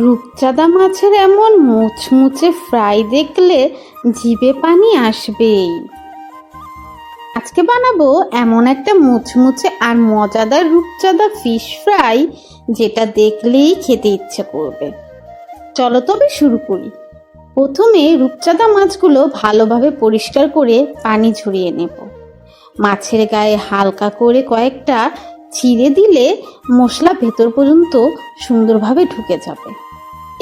রূপচাঁদা মাছের এমন মুচমুচে ফ্রাই দেখলে জিভে পানি আসবেই। আজকে বানাবো এমন একটা মুচমুচে আর মজাদার রূপচাঁদা ফিশ ফ্রাই যেটা দেখলেই খেতে ইচ্ছে করবে। চলো তবে শুরু করি। প্রথমে রূপচাঁদা মাছগুলো ভালোভাবে পরিষ্কার করে পানি ঝরিয়ে নেব। মাছের গায়ে হালকা করে কয়েকটা চিড়ে দিলে মশলা ভেতর পর্যন্ত সুন্দরভাবে ঢুকে যাবে।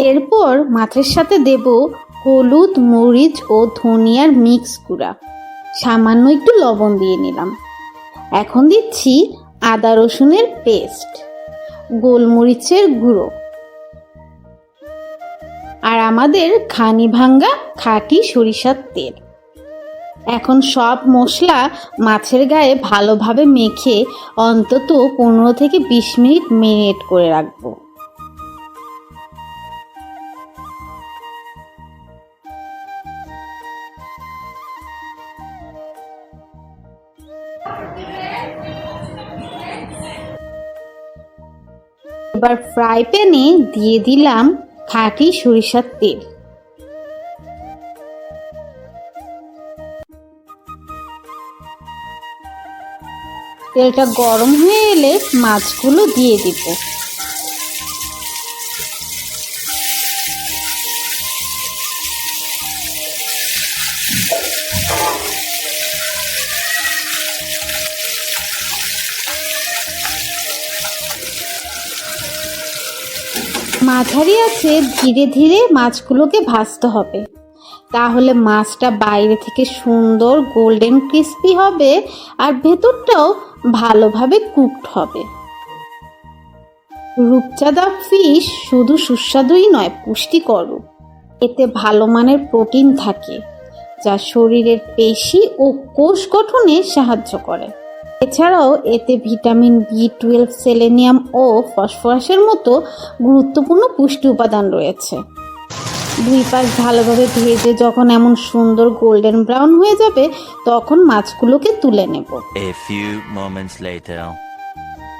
এরপর মাছের সাথে দেব হলুদ, মরিচ ও ধনিয়ার মিক্স গুঁড়া, সামান্য একটু লবণ দিয়ে নিলাম। এখন দিচ্ছি আদা রসুনের পেস্ট, গোলমরিচের গুঁড়ো আর আমাদের ঘানি ভাঙ্গা খাঁটি সরিষার তেল। এখন সব মশলা মাছের গায়ে ভালোভাবে মেখে অন্তত 15 থেকে 20 মিনিট ম্যারিনেট করে রাখবো। এবার ফ্রাই প্যানে দিয়ে দিলাম খাঁটি সরিষার তেল। তেলটা গরম হয়ে এলে মাছগুলো দিয়ে দিব। মাঝারি আছে ধীরে ধীরে মাছগুলোকে ভাজতে হবে, তাহলে মাছটা বাইরে থেকে সুন্দর গোল্ডেন ক্রিস্পি হবে আর ভেতরটাও ভালোভাবে কুকড হবে। রূপচাঁদা ফিশ শুধু সুস্বাদুই নয়, পুষ্টিকরও। এতে ভালো মানের প্রোটিন থাকে যা শরীরের পেশি ও কোষ গঠনে সাহায্য করে। এছাড়াও এতে ভিটামিন B12, সেলেনিয়াম ও ফসফরাসের মতো গুরুত্বপূর্ণ পুষ্টি উপাদান রয়েছে। দুই পাশ ভালোভাবে ভেজে যখন এমন সুন্দর গোল্ডেন ব্রাউন হয়ে যাবে তখন মাছগুলোকে তুলে নেব।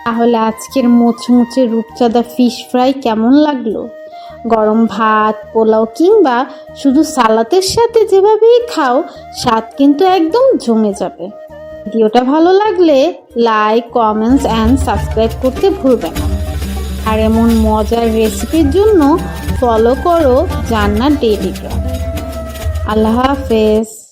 তাহলে আজকের মুচমুচে রূপচাঁদা ফিশ ফ্রাই কেমন লাগলো? গরম ভাত, পোলাও কিংবা শুধু সালাদের সাথে যেভাবেই খাও, স্বাদ কিন্তু একদম জমে যাবে। ভিডিওটা ভালো লাগলে লাইক, কমেন্টস অ্যান্ড সাবস্ক্রাইব করতে ভুলবে না। আর এমন মজার রেসিপির জন্য ফলো করো জান্নাত ডেইলি ক্রাফট। আল্লাহ হাফেজ।